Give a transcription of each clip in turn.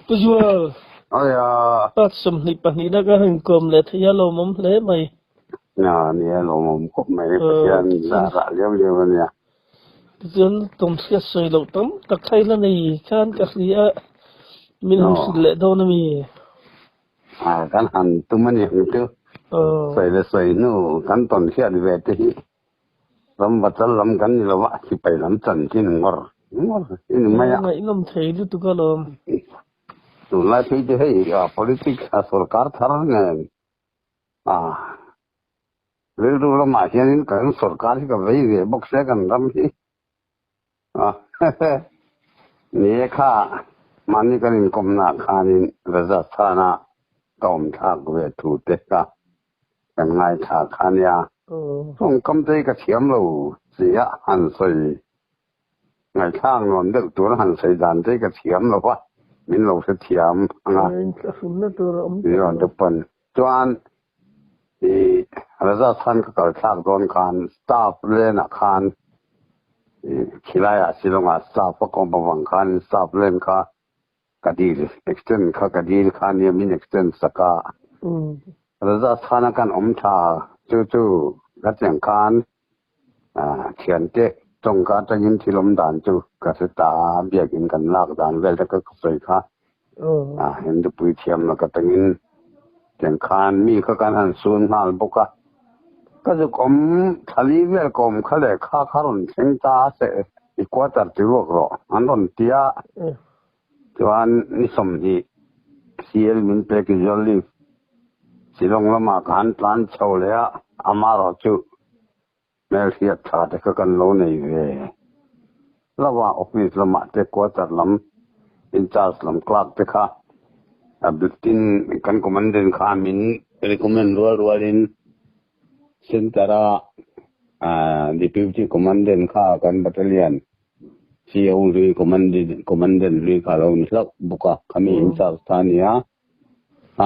Visual. Oh ya. Pat somni panina ka hangkom le thya lo mom le mai. Nah, ni lo mom kop mai pasian ra liam ni. Jun tom sia soi lo tam tak thai la nei khan ka khia min hum sil le do na mi. Kan han tu man ni tu. Soi le soi nu kan ton sia di ve ti. Lam batal lam kan ni lo wa ki pai lam chan kin ngor. Ngor in maya. Ngai ngam thei lu tu ka lom. Tu la thi je hai politics a sarkar thar ne. Rir du lo ma hian kan sarkar ka vei ve bok se kan ram hi. Ni kha mani kan in kom na khanin raja thana tom thak ve thu te ka kan ngai tha khan ya song kam te ka thiam lo sia han soi ngai thang non de tur han sei dan te ka thiam lo wa min lo se thiam anga ka sun na tur om yo de pan chuan i raja than ka kal thak don khan staff le na khan khilaya silonga staff ko bawang khan staff len ka kadir extend ka kadir khan ye min extend saka raja thana kan tha chu gateng khan thian te tong ka tangin thilom dan chu ka se ta biakin kan lak dan vel ta ka soi kha hen de pui thiam na ka tangin teng khan mi ka kan han sun hal boka ka ju kom thali vel kom khale kha kharon theng ta se equator ti ro an ron tia chuan ni som hi siel min pe ki jolli silong lama kan plan chole a amaro chu mel hiat tha te ka kan lo nei ve lawa office lama te quarter lam in charge lam clerk te kha abdutin kan commandant kha min recommend rualin centera deputy commandant kha kan battalion CEO ri commandant ri kha lo ni lak buka kami in charge thania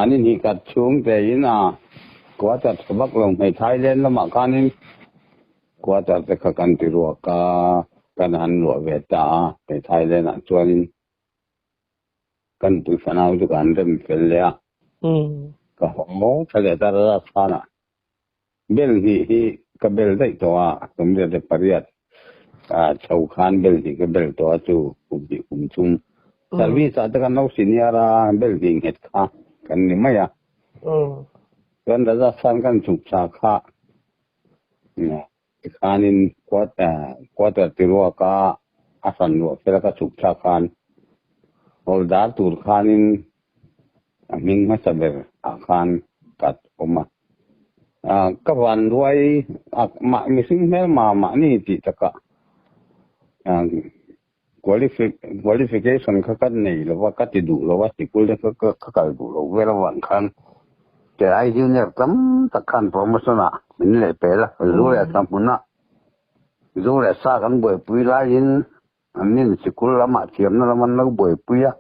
anin hi kat chung te ina quarter sabak long mai Thailand lama kanin quarter te kha kan ti ro ka kan han lo ve ta pe Thailand a chuanin kan pu fanau ju kan rem fel le a ka ho thale ta ra thana bel hi ka bel dai to a tum de pariat chau khan bel hi ka bel to a chu kum chum service ta kan no senior bel ding het kha kan ni maya kan raja san kan chuk cha kha khanin quarter ti ro ka asan ro pela ka chuk cha khan holdar tur khanin aming ma saber khan kat oma ka wan ruai ma missing mel ma ni ti taka qualification ka kan nei lo wa ka ti du lo wa ti kul ka ka du lo ve lo wan khan ke ai junior tam takhan promotion a min le pela zo ya sampuna zo ya sa kan boy pui la in amin sikul lama thiam na man lo boy pui a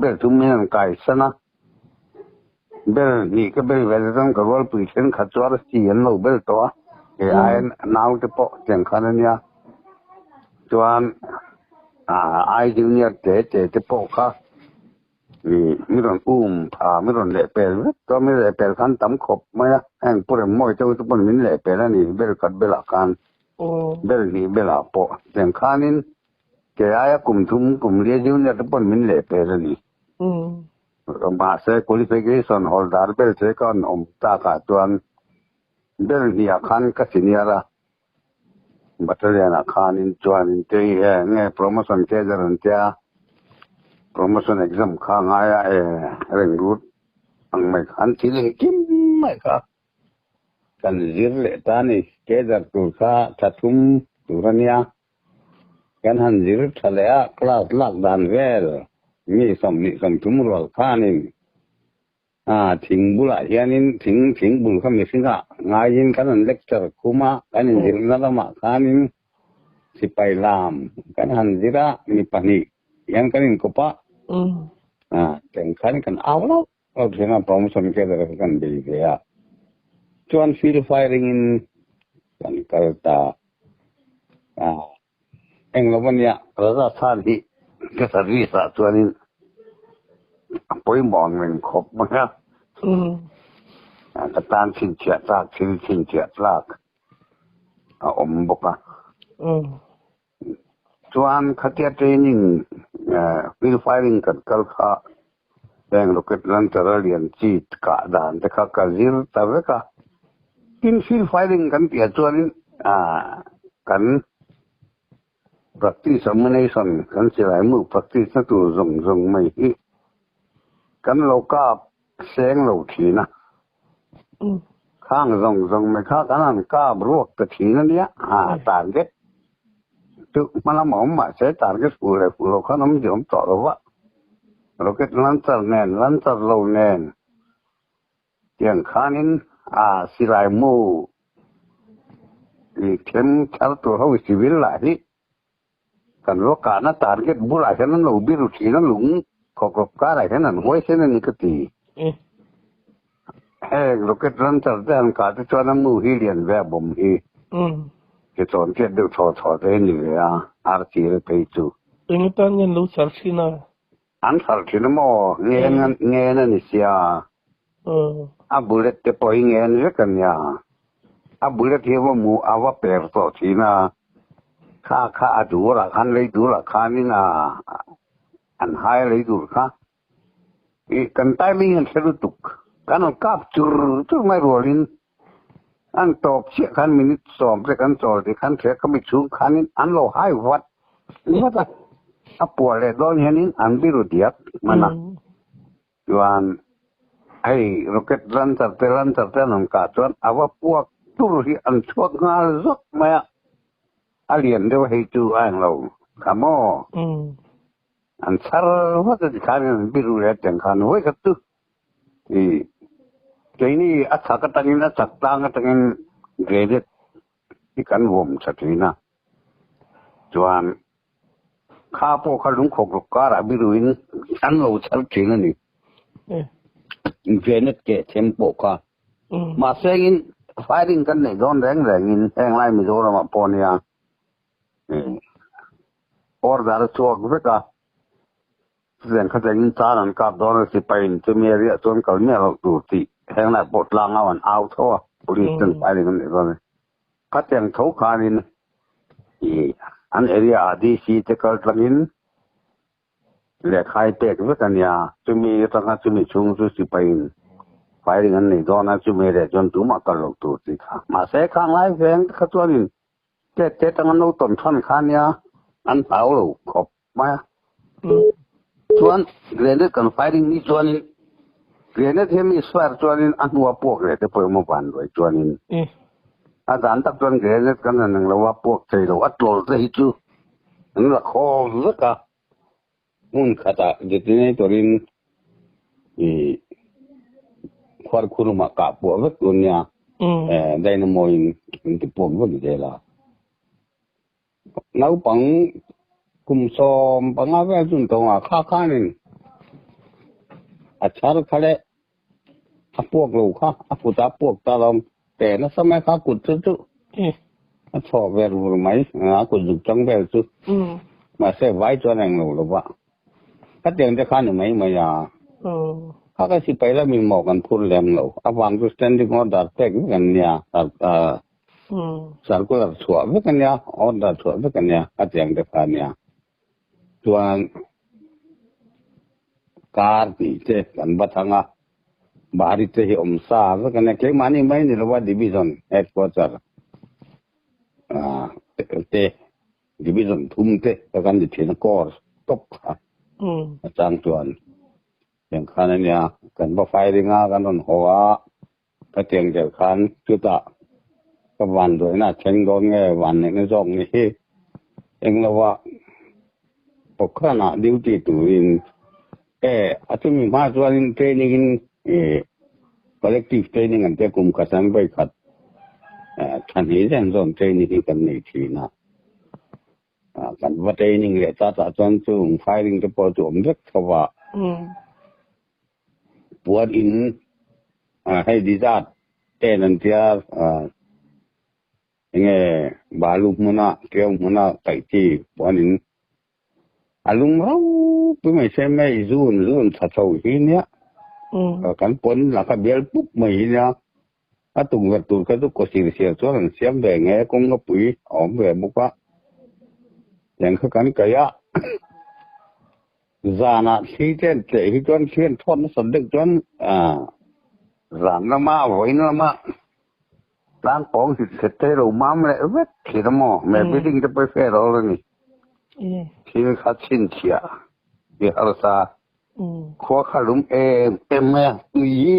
bel tum men kai sana bel ni ka bel vel dam ka rol pui chen khatwar si en lo bel to ke ai now te po chen khanania chuan ai junior te po kha mi ron tha mi ron le pel to mi le pel khan tam khop ma ang pure moi to pon min le pel ani bel kat bela kan bel ni bela po ten khanin ke aya kum thum kum le junior to pon min le pel ani ma se qualification holder bel se kan ta ka tuan bel ni khan ka senior battalion khanin chuan in te nge promotion ke jaran tia promotion exam kha ngaya reng rut ang mai khan thiling kim mai kha kan zir le tani ke dar tu kha thatum turania kan han zir thalea class lak dan vel mi som tum rol khanin thing bula hianin thing bul kha mi singa ngayin kan lecture kuma kan zir na lama khanin sipai lam kan han zira mi pani yang kan kopa teng khan kan awlo au thena promotion ke dar kan be ya chuan field firing in kan karta englovania raja than hi ก็สรีสะตัวนี้ปอยมองมันครบมั้งครับกระตานชินเฉียดลากชินเฉียดลากอมบกอ่ะส่วนขัดเทรนนิ่งฟิลไฟริงกันกัลข้าแดงโรเก็ตลันเตอร์เรียนจีดกะดานแต่ข้ากะซิลตะเวกะกินฟิลไฟริงกันเปียส่วนนี้กัน practice ammunition กันสิหลายมือ practice นั่นตัวส่งไม่กันเราก็แสงเราทีนะข้างส่งไม่ข้ากันนั่นก็รวกตะทีนั่นเนี่ยตานเก็ตจุมันละหมอมมาใช้ตานเก็ตฟูเลยฟูเราเขาน้ำยอมต่อเราว่าเราเก็ตลันเตอร์แน่นลันเตอร์เราแน่นอย่างข้านินสิหลายมือเข้มชัดตัวเขาสิวิลหลายกันโลกาหน้าตาเก็ตบุหรี่แค่นั้นเราบิรุชีนั้นหลงขอบกาอะไรแค่นั้นไว้เช่นนี้ก็ตีโลเก็ตรันจัดแต่การที่ชวนน้ำมือฮิเลียนแบบบ่มฮีจะสอนเก็ตดูทอเองนี่เลยอาร์ตีเลยไปจู่เงี้ยตอนนี้รู้สักทีนะอันสักทีนะโมเงี้ยนั่นนี่เสียบุเลตจะปล่อยเงี้ยนี่กันเนี่ยบุเลตที่ว่ามูว่าเปิดต่อทีนะข้าดูละคันเลยดูละคันนี่นะอันหายเลยดูค่ะกันตายลิงเสรุตุกกันกับจุไม่รู้ลินอันตบเสียคันมินิสอมแต่กันจอดที่คันเสียก็ไม่ชูคันนี้อันเราหายวัดว่าแต่ปวดเลยโดนเห็นนี้อันบิรุเดียบมันนะย้อนไอ้โรเก็ตลันเตอร์นั่นก็จวนว่าพวกตุลที่อันชวกงาลุกมาเรียนเดี๋ยวให้จูอ่างเราขโมอันสารวัตรที่ขายมันบิรุเรตังขานไว้ก็ตุใจนี้สักตั้งนี้สักตั้งตั้งเกรดที่กันวมสักทีนะจวนข้าพวกเขาลุงขกกาบิรุอินอันเราสักทีนั่นนี่เกรดเกะเทมโปค่ะมาเสียงไฟริงกันเนี่ยโดนแรงอินแรงไล่ไม่โดนมาปนยาorder chok veka zen khaten charan kap don si pain chumeri chon kalme lo tu ti hengna potlang awan out tho police tan firing ne don khateng tho khanin an area adi si te kal tlangin le khai pek vekan ya chumi tanga chumi chung su si pain firing an ne don a chumeri chon tu ma kal lo tu ti kha ma se khang lai veng khatwanin te tanga no ton thon khan yaอันเผาลูกขบมาชวนเรียนกันไฟดิ้งนี่ชวนเรียนที่มีสวรรค์ชวนอันหัวพวกเลยแต่เปิดมาวันด้วยชวนอาจารย์ตักชวนเรียนกันนั่นเราว่าพวกใจเราอัดโหลดได้จู่นั่นละข้อลึกอะมุ่งขัดเด็กนี่ตัวนี้ควาคุณมากราบพวกเล็กตัวเนี้ยได้นโมยที่พวกพวกนี้ได้ละnấu bằng cùng xóm bằng áo vest chúng tôi khá nên chả được khai buộc lù khá phụ ta buộc ta làm để nó sao mai khá cụt chứ cho về rồi mấy cụt dục trong về chứ mà sẽ vay cho này lù là vậy các tiềnจะkhai được mấy mà nhà khá cái gì phải là mình mòกันพูดแรงลù vàng tôi standing order takeกันเนี่ยcircular chua vekan ya order chua vekan ya atyang de kan ya tuan kar ti che kan bathanga bari te hi omsa vekan ya ke mani mai ni lawa division headquarter te division thumte kan di thina course top chang tuan yang khanan ya kan ba firing a kan on hoa atyang de kan chutaวันด้วยนะเช่นโดนไงวันนี้ก็จงนี่เองเราว่าปกตินะดิวตี้ตัวนี้อาจจะมีมาส่วนเทรนนิ่งcollective training อันเดียกุมขัดสังไปขัดทันทีเช่นส่วนเทรนนิ่งกันในทีนะกันว่าเทรนนิ่งเลยจ้าจนถึง firing จะพอจุ่มเล็กเขาว่าปวดอินให้ดีจัดเต้นเทียยังไงบาลูกมันน่ะเกี่ยวมันน่ะไก่ที่ปวดอิน lung rau tu mai se mai zun sa chau hi nia kan pon la ka bel pup mai nia atung ve tu ka tu ko sir sia chu an siam ve nge kong nga pui om ve mu pa yang kha kan ka ya zana thi ten te hi ton khian thon san dek ton ran na ma voi na ma lang pong si se te ro mam le vet thi mo me bidding te pe fe ro ni thi kha chin chia ye ar sa kho kha lum em me tu yi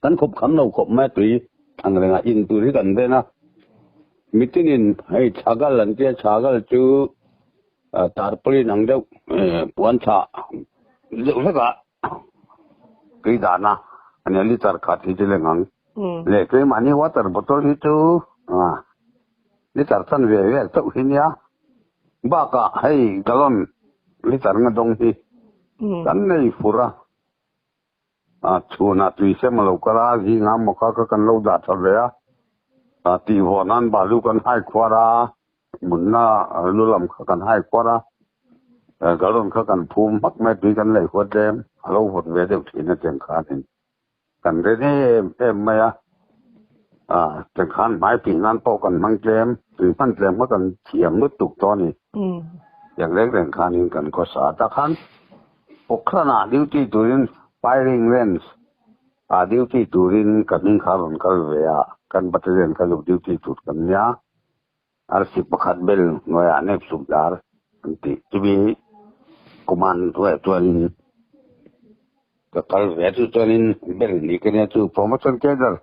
kan khop kham no khop ma tu yi ang renga in tu ri kan de na mitinin hai chagal an te chagal chu tarpali nang deu puan cha deu la ka cái đàn na anh ấy liter khát thì chỉ là ngang lệ cái mani water bottle hi chu liter san về tàu hi nia ba ka hay galon liter nga dong hi kan nei fura chuna tui se malo kala gi ngam mo ka kan lo da thal le ti ho nan ba lu kan hai khwara munna lu lam kha kan hai khwara galon kha kan phum mak me tui kan lei khwa dem alo hot ve deu thi na teng kha tin kan re ne em ma ya teng khan mai pi nan po kan mang tlem tui pan tlem ma kan thiam lu tuk to ni yang lek teng khan in kan ko sa ta khan pokrana duty turin firing range duty turin kan kharon kal ve ya kan battalion ka lu duty tut kan ya ar si pakhat bel noya nek subdar anti tibi command tuan kal ve tu tuanin bel ni kene tu promotion kedar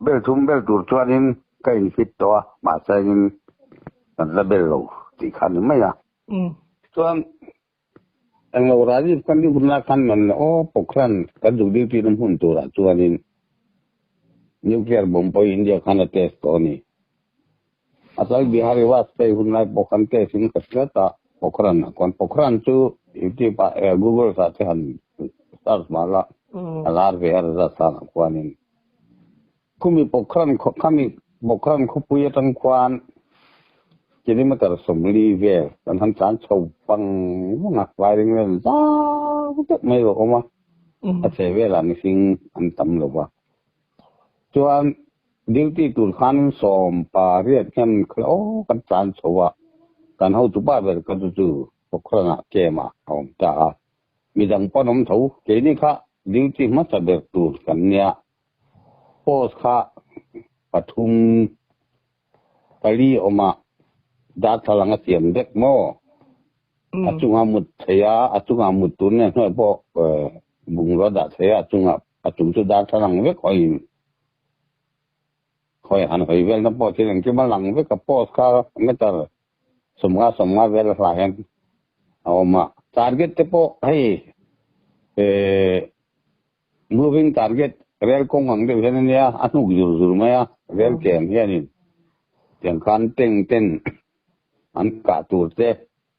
bel thum bel tur tuanin kain fit to ma sain kan la bel lo ti khan mai ya tuan ang lo radi kan ni bunla kan man pokran kan du di ti nam hun tu ra tuanin nuclear bomb po india kan test ko ni asal bihari was pe hunai pokran ke sin kasata pokran kon pokran tu iti pa google sa han stars mala alar ve ar za sa kwanin kumi pokran ko puya tan kwan jadi matar somli ve kan han chan chau pang ngak vai ring len za te mai ro ma a se ve la ni sing an tam lo wa chuan duty tur khan som pa riat kan klo kan chan chau wa kan hau tu ba ve kan tu pokran ke ma om ta mi dang panom thau ke ni kha duty ma sa be tur kan nia post kha pathum kali oma da thalanga siam dek mo achunga mut thaya achunga mutun ne no bo bungro da thaya achung chu da thalang ve khoi han hoi vel na po thileng ki malang ve ka post kha metar somga vel la hen oma target te po hai moving target rel kong ang de hen ya atu zur ma ya rel kem ya ni tiang kan ten an ka tur te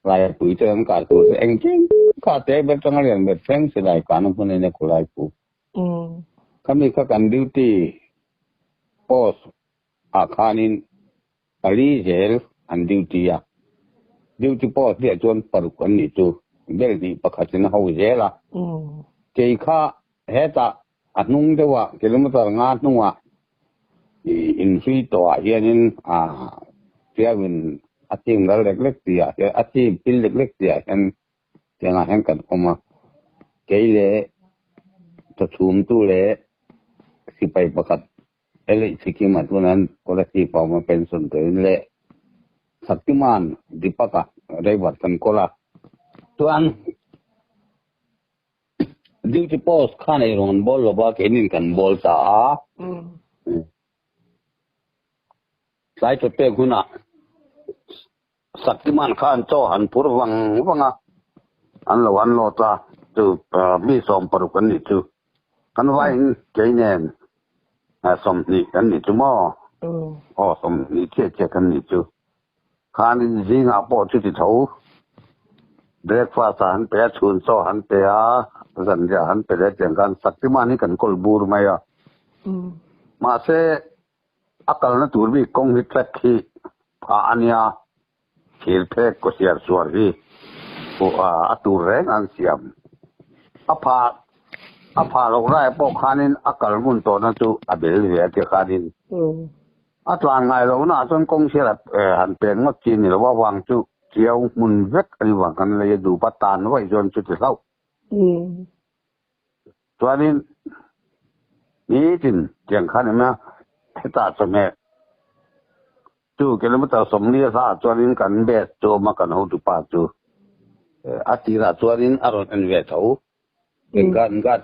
lai pui te an ka tur te eng king ka te be tang lian be feng se lai kan pu ne ko lai pu kami ka kan duty post a khanin ali gel an duty ya duty post dia chon par kon ni tu bel ni pakhatin ho jela ke kha heta anung dewa kilometer nga nuwa in fi to hianin tiawin ating dal lek tia ati pil lek tia hen tianga hen kan oma keile to thum tu le sipai pakat ele sikima tunan kolekti pawma pension to le saktiman dipaka raiwat kan kola tuan duty post khan ai ron bol lo ba kenin kan bol ta sai to pe guna saktiman khan to han pur wanga an lo ta tu mi som paru kan ni tu kan vai keinen som ni kan ni tu mo som ni che kan ni tu khan ni jinga po chu ti thau breakfast han pe chun so han pe zan ja han pe le teng kan saktiman ni kan kol bur mai ma se akal na tur bi kong hi trak hi ania thil phek ko siar suar hi ko atu reng an siam apa lo rai po khanin akal mun to na chu abel ve ti khanin atlang ngai lo na chon kong sia han pen ngok chin ni lo wa wang chu chiao mun vek ani wang kan le du patan wai jon chu ti lau chuanin ni tin tiang khan ma ta cho me chu kilometer som ni sa chuanin kan be chu ma kan ho tu pa chu atira chuanin aron an ve thau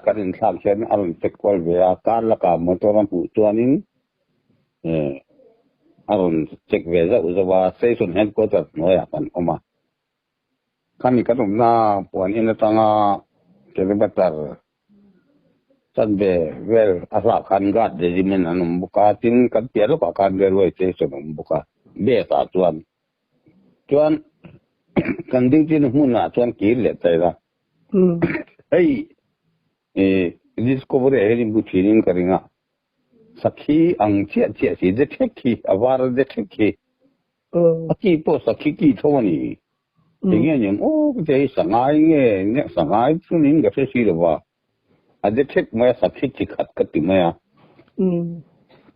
kan in thak chen aron tek kwal ve a kan la ka motor an pu chuanin aron check ve za uzawa station headquarter no ya kan oma kami kan na puan in tanga kilometer san be well asa kan gat de dimen anum buka tin kan pialo ka kan ge roi station buka be ta chuan kan ding tin hu na chuan ki le tai la ei discovery heading bu training karinga sakhi ang chia si de thekhi awar de thekhi aki po sakhi ki thoni tinge nyam o je sangai nge ne sangai chunin ga se si lo wa ade thek ma sakhi ki khat ka ti ma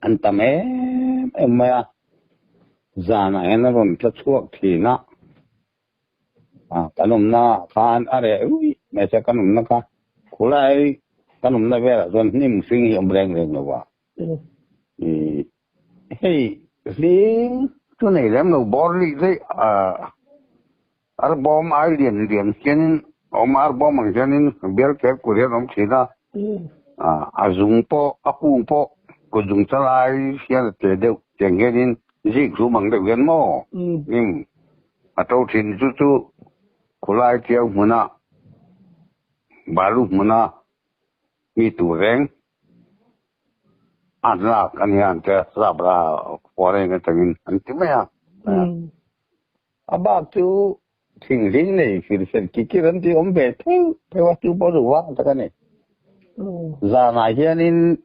antame ma zana ena ron tla chuak thi na kanum na khan are ui me se kanum na ka khulai kanum na ve zon nim sing hi omreng reng lo wa hey sing tu nei lem no bor li dei ar bom ai lien chen omar bom ang chen ber ke kuria nom china azung po apung po ko dung chalai sian te deu tengenin ji khu mang de gen mo atau thin chu khulai tiau muna baru muna mi tu reng anla kan yan te sabra pore ne tangin antimaya aba tu thing ling nei fir sen kikiran ti ombe pe wa tu boru wa ta kane za na hianin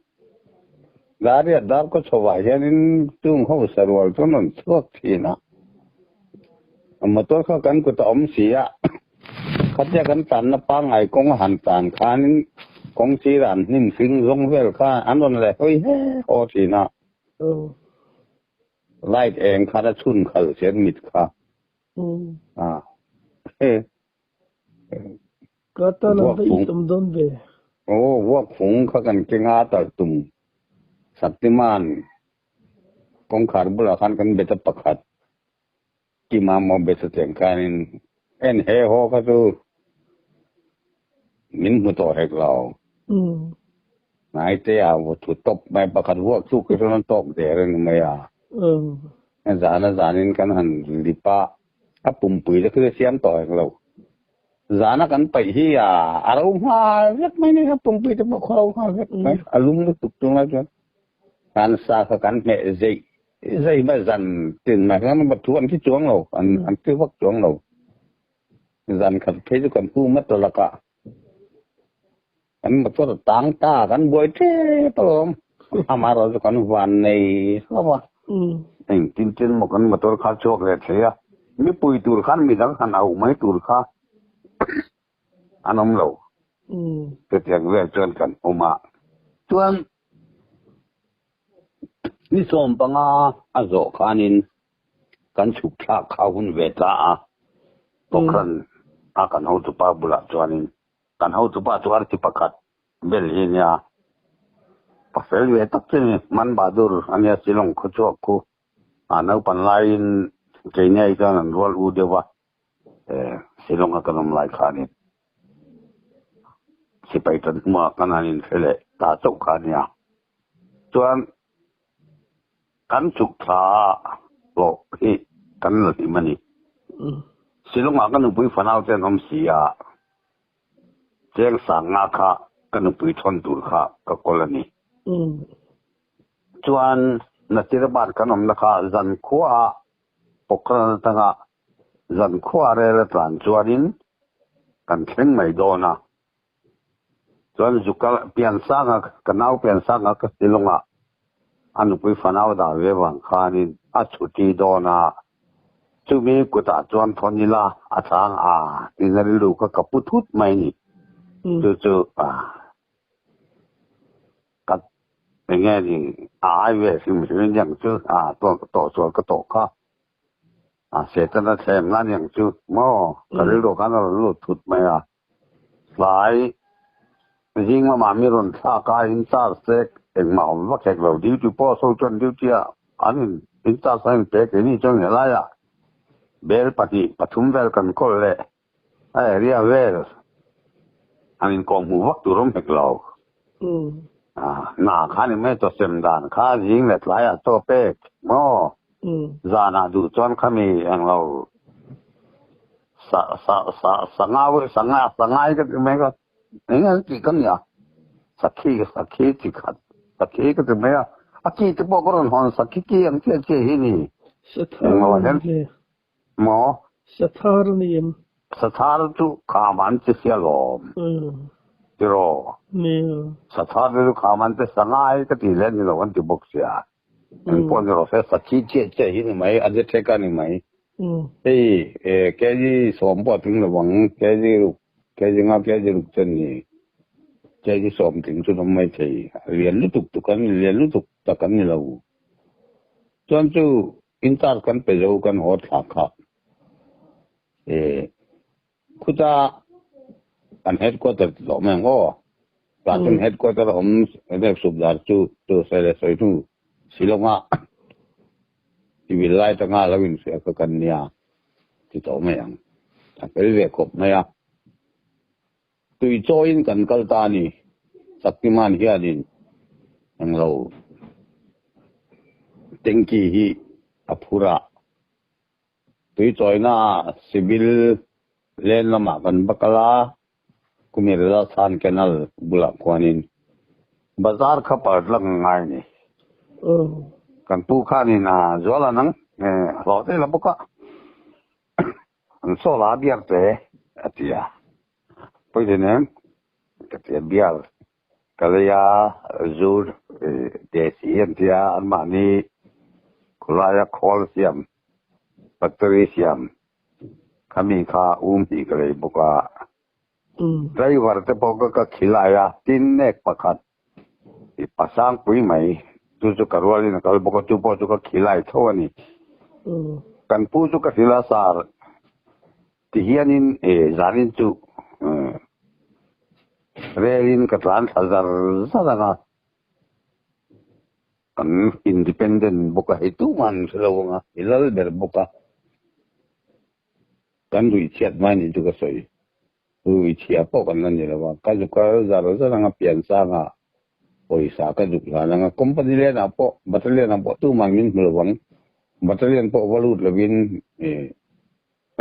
gari dar ko chowa hianin tung ho sarwal to non thuak thina motor kha kan ko ta om sia khatya kan tan na pa ngai kong han tan khanin kong si ran nim sing rong vel kha anon le hoi he o thina light eng khara chun khal chen mit khaก็ตอนนั้นไปอีกตมดนเบวัวผงเขากันเกงาตัดตุ่มสัตติมานกองขาดบุราคันกันเบตปะขัดกิมามอเบสเตียงกันินเอ็นเฮโฮก็ดูมินมุโตเฮกเรานายเตียวัตถุตบไม่ปะขัดวัวสู้กันนั้นตบเดรันไม่จานินกันหันลิปะถ้าปุ่มปุ๋ยจะคือเสียมต่อเฮกเราzana kan pai hi aro ma vet mai ne pum pi te mo khau ha vet mai alum lu tuk tung la kan sa kha kan me zai ma zan tin ma kan ma thuan ki chuang lo an ki wak chuang lo zan kan phe ju kan pu mat la ka an ma to tang ta kan boi the palom amaro ju kan wan nei so ba tin mo kan ma to kha chok le thea mi pui tur khan mi dang khan au mai tur kha anom lo ke tiang ve chon kan oma chuan ni som panga azo khanin kan chuk tha khawun ve ta pokran kan ho tu pa bula chuanin kan ho tu pa chuar ti pakat bel hinya pa fel ve tak chen man badur ania silong kho chok ku anau pan lain ke nei kan an rol u dewa silong akanom lai khanin si paitan kuma kananin fele ta chok khania chuan kan chuk tha lo hi kan lo ti mani silong akan pui fanau chen om sia cheng sang nga kha kan pui thon tur kha ka kolani chuan na tirban kanom na kha zan khuwa pokran tanga zan khuwa re la tlan chuanin kan thleng mai dona chuan zukal pian sanga kanau pian sanga ka silonga anu pui fanau da ve wang khanin a chuti dona chu mi ku ta chuan thonila athang tinari lu ka kaputut mai ni chu kat nghe thì ai về thì mình nhận chứ tổ số cái tổ khác sẽ cho nó xem nó nhận chứ mà cái lúc đó nó lúc thụt mày lại riêng mà mình còn xa cái insta sẽ em mạo nó cái vào đi chụp số chân đi chia anh insta sẽ cái này cho người lại bel pati pathum vel kan kol le ai ria vel anh còn một vắt tụi nó hết lâu na khani me to sem dan kha jing let lai to pe mo zana du chon khami ang lo sa nga cái me ga ngai ki kan ya sakhi chi khat sakhi cái me a ki te bo ron hon sakhi ki ang che hi ni mo sathar tu kha man che sia lo Pero sa thar khaman te sangai ka ti len lo wan ti bok sia en pon ro se sa chi che hi ni mai ade the ka ni mai ke ji som po ting lo wang ke ji nga ke ji ru chen ni ke ji som ting chu dom mai thei lian lu tuk kan lian lu tuk ta kan ni lo chuan chu in tar kan pe zo kan hot kha khuta an headquarter lo meng Platon headquarter om ede subdar chu sele soi tu silonga ti vilai ta nga lawin se ka kan nia ti to meng ta pel ve kop na ya tui join kan kal ta ni saktiman hianin ang lo tengki hi apura tui joina civil len lama kan bakala Kumirala San Canal Bula Kwanin Bazar Kapar lang ngai ni kan pu kha ni na zola nang lo te la buka an so la biar te atia poi de nem te biar kalaya zur de siam tia an mani kulaya khol siam factory siam kami kha ti kale buka driver te poka ka khilaya tin nek pakhat pasang pui mai tu karwali na kal boko tu po tu ka khilai thoni kan pu tu ka khila sar ti hianin zanin tu relin ka tran hazar sadanga kan independent boka itu man selawanga ilal ber boka kan du chat mai tu ka soi chia po kan nan ni lawa ka ju ka zaro nga pian sa nga poisa ka ju la nga company le na po battalion na po tu mangin mulwang battalion po valut lawin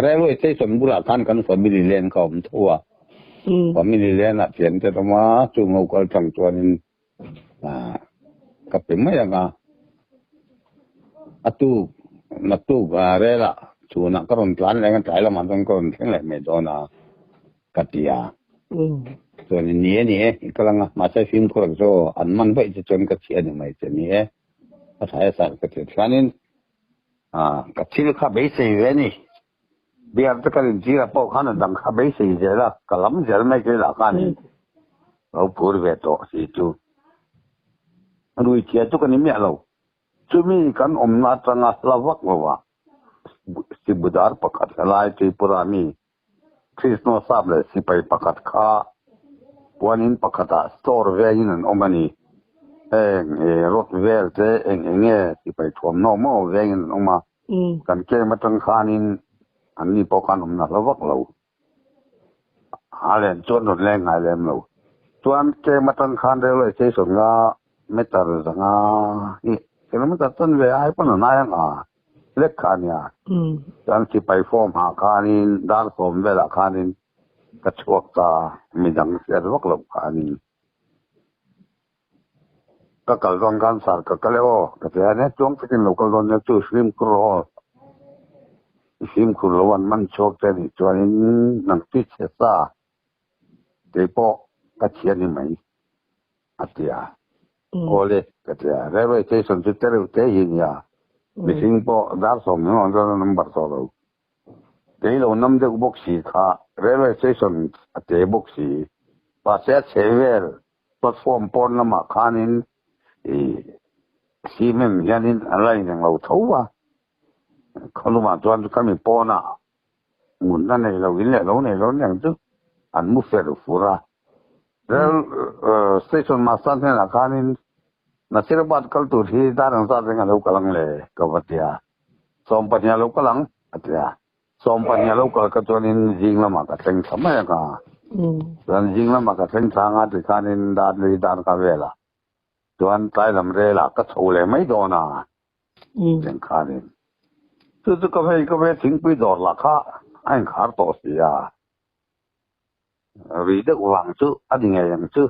railway station bula kan family len ka thua family len na pian te ma chu ngau kal thang chuanin ka pe mai nga atu na tu ga rela chu na karon plan le nga tai la man tong kon theng le me dona katia so ni kalanga masa film ko so anman bai che chon ka chia ni mai che ni a thai sa ka che thanin ka thil kha be sei ve ni biar ta kan jira po khana dang kha be sei je la kalam jal mai ke la kan au pur ve to si tu rui chia tu kan mi alo chu mi kan om na tanga lawak wa si budar pakat lai ti purami Krisno sable si pai pakat kha puanin pakata store vein an omani rot vel te enge si pai thom no mo vein oma kan ke matang khanin anni pokan omna lawak lo halen chon no le ngai lem lo tuan ke matang khan de le che so nga metar zanga ni kilometer ton ve ai pa na ya lek khania dan si pai form ha khanin dar som vela khanin ka chuak ta mi dang se rok lo khanin ka kal dong kan sar ka kaleo ka te ne chong tikin local don ne chu swim kro wan man chok te ni chuanin nang ti che sa te po ka chiani mai atia ole ka te railway station te yin ya Bising po dar som no number so cái lâu năm được bốc xì khá railway station chế bốc xì và sẽ chế về platform pon làm khá nên xí mình gia đình lại rằng lâu thấu à không mà toàn cái mình pon à muốn này lâu cái này lâu này chứ anh muốn phải được phù ra rail station mà sang thế là khá nên na sila bat kal tu thi darang sa dengan lo kalang le kawatia som panya lo kalang atia som panya lo kal ka tuanin jing lama ka teng sama ya ka dan jing lama ka teng sanga ti kanin dan le dan ka vela tuan tai lam re la ka chole mai do na teng kanin tu ka ve thing pi dor la kha anh khar to sia ri de wang chu ading yang chu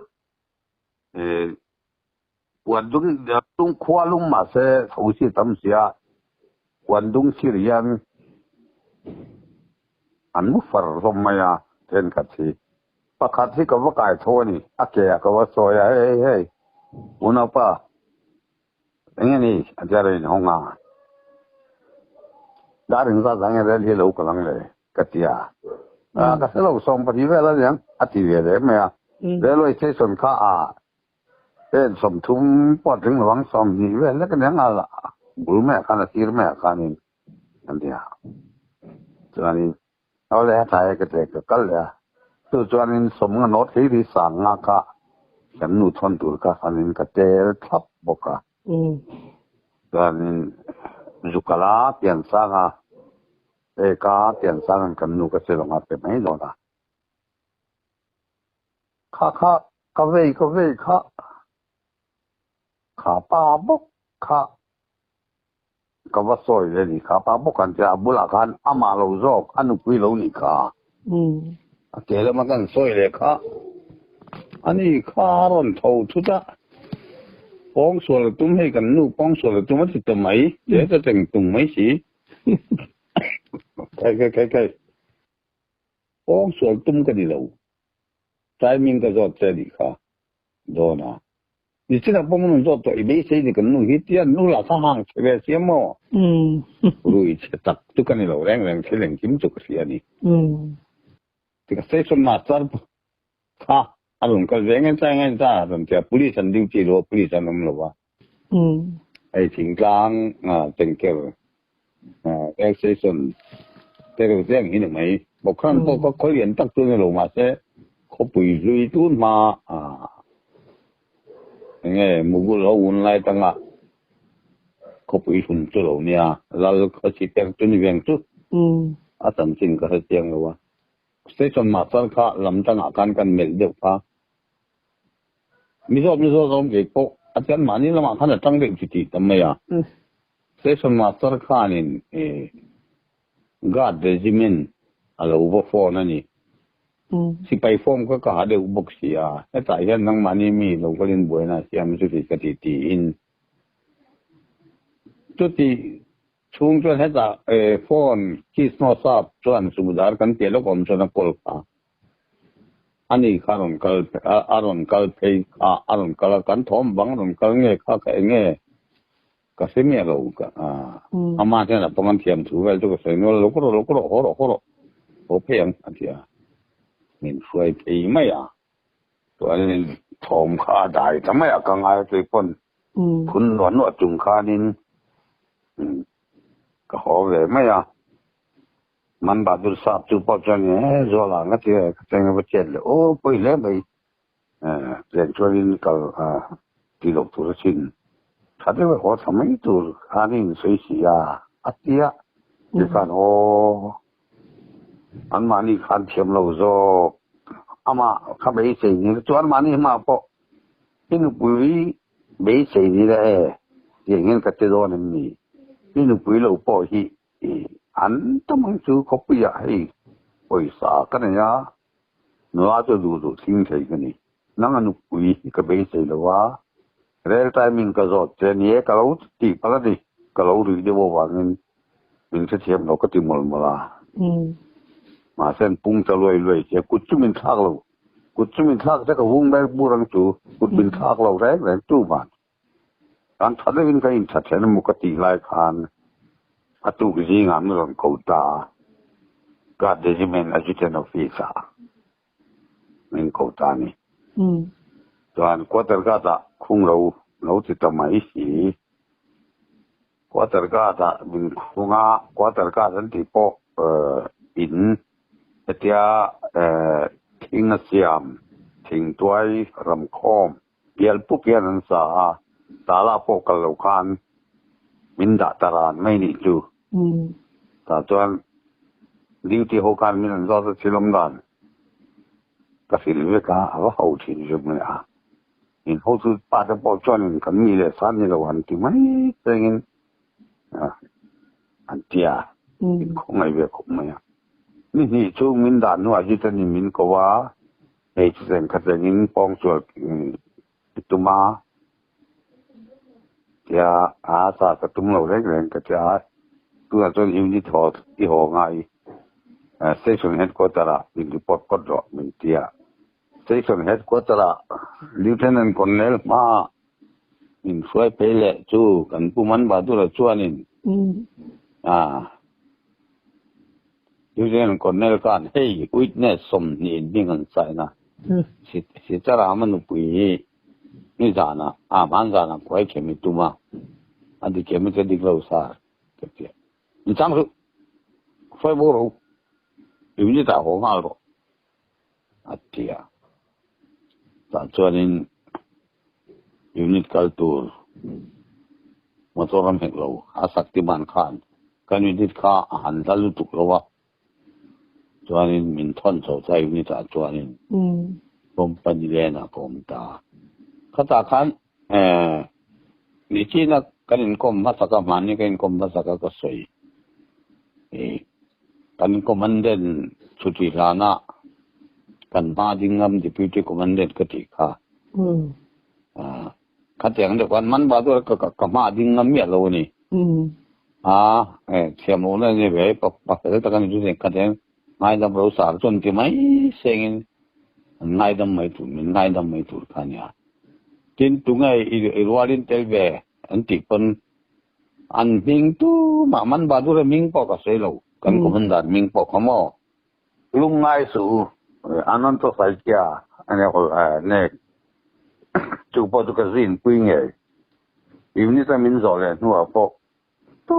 วันดุงเดี๋ยวดุงคว้าลุงมาเสเขาสิทำเสียวันดุงสิเรียนอันมุฟรสมัยเช่นกันทีประคัดที่กับว่าไก่โทนี่อาเกะกับว่าซอยเฮ้ยอุณาป้าอย่างนี้อาจารย์ในห้องงานดารินก็สั่งให้เรียนรู้กันเลยกัตยาก็เสร็จแล้วส่งไปที่เวลาอย่างอาทิตย์เดียวไหมเดี๋ยวเราใช้ส่วนข้าสมทุมปอดถึงหวังสมนี่เว้ยแล้วก็ยังอะไรบุญแม่กันทีแม่กันนี่นั่นเดียวจวนนี้เอาเลยถ่ายก็เด็กก็เลยตัวจวนนี้สมกันโน้ตที่สั่งงากะฉันนู่ทนตัวก็อันนี้ก็เจอทับบกะจวนนี้จุกลาเปลี่ยนสังอ่ะกาเปลี่ยนสังกันนู่ก็เจอลงมาเป็นไม่โดนอ่ะข้าก็เว้ยข้าข้าป้าบกข้าก็ว่าสวยเลยนี่ข้าป้าบกกันจะบุลากันอามาเราจอกอนุกุยเรานี่ข้าเกล้มันกันสวยเลยข้าอันนี้ข้ารอนเท่าทุจ้าป้องส่วนตุ้มให้กันนู่ป้องส่วนตุ้มมันจะไหมเดี๋ยวจะแต่งตุ้มไหมสิใครป้องส่วนตุ้มกันดีเราใจมิงก็จอดใจดีข้าโดนะ你这个帮忙做对没谁的跟弄一点弄了上行特别些么不如一切打都跟你老人去领金做个事呢这个谁说嘛这他啊龙个人在人家不离神定记录不离神弄了吧哎挺张啊整个谁说这个这样你没我看包括可怜得罪的老嘛些可不瑞都嘛啊nghe mua lỗ uốn lại tăng à có bị hụt chỗ lỗ nè là có chỉ tiền trên viện chút tầm trình có tiền rồi station mà sao cả làm tăng à can mệt được pa mi so không cái bộ chân mà ni làm ăn là tăng được chỉ tầm mấy à station mà sao cả nên guard regiment là overfall này si pai form ko ka de ubok siya na tayo nang manimi lo ko rin buhay na siya mo susi katitiin tuti chung chuan heta phone ki sno sap chuan sumudar kan telo kom chuan kol ka ani karon kal pei aron kal kan thom bang ron kal nge kha ka nge ka semia lo ka ama chen la pongan thiam thu wel to ko se no lo ko ho pheng atia mình phải thấy mấy à tụi anh thòm khá đại chấm mấy à càng ai tụi phun loạn loạn trùng khá nên cái họ về mấy à mình bảo tôi sắp chụp bao nhiêu nhé rồi là cái chuyện cái chết rồi ô bây giờ bây để cho nên cái kỷ lục tôi xin thật đấy họ thầm mấy tụi khá nên suy xì à tia cái phần họ anh mà đi khăn thiêm lâu rồi ama khá bấy xì như cho anh mà đi mà po cái nụ bưởi bấy xì như thế thì nghe cái chế độ này nhỉ cái nụ bưởi lâu po hi anh tâm anh chú có bây giờ hay bây giờ cái này nhá nó cho đủ thiên thấy cái này nó nụ bưởi cái bấy xì là quá real timing cái rồi trên nhé cái lâu thì phải đi cái lâu rồi đi vô vào mình sẽ thiêm nó có tìm một là mà sen pung cho lôi chỉ cút chúng mình thắc chắc cái vùng đây bu răng chú cút mình thắc lâu đấy chú bạn anh thật đấy cái thật nó một cái tỷ lại khan chú cái gì ngắm nó làm cầu ta guard regiment adjutant officer min ko tani chuan quarter guard khung lo chi tamai hi quarter guard min khunga quarter guard an ti po in atia thing a siam thing tuai ram khom pial pu pian an sa tala po kal lo khan min da taran mai ni chu ta chuan duty ho kan min an zo sa chilom dan ka silve ka awa ho thin ju me a in ho chu pa da po chuan kan mi le san ni lo an ti mai tengin an tia khong ai ve khom mai ni chu min da nu a ji tan ni min ko wa ei chu zen ka zen pong chu tuma ya a sa ka tum lo le len ka cha tu a chuan unit ho ti ho ngai station headquarter in report ko ro min tia station headquarter lieutenant colonel ma in suai pele chu kan pu man ba du la chuanin lieutenant colonel kan hey witness som ni ding an sai na si tara man pui ni jana man jana koi ke mi tuma andi ke mi te dik lo sa ke tia ni cham ru foi bo ro ni ta ho nga ro atia ta chuanin unit culture motoram heklo asaktiman khan kan unit kha han dalu tuk lowa chuanin min thon so chai unit a chuanin company le na kom ta khata khan ni china kanin kom ma saka mani kanin kom ma saka ka soi kanin commandant chuti lana kan ma dingam deputy commandant ka ti kha khateng de kwan man ba do ka ma dingam me lo ni thiamo na ni ve pa ta kan ju ne khateng ngai dam ro sar chon ti mai sengin ngai dam mai tu khania tin tu ngai I walin telve an ti pon an ming tu ma man ba do ming po ka sei lo kan commandant ming po khamo lung ngai su ananto salkia ane ko ne chu po tu ka zin pui nge ibni ta min zo le nu po tu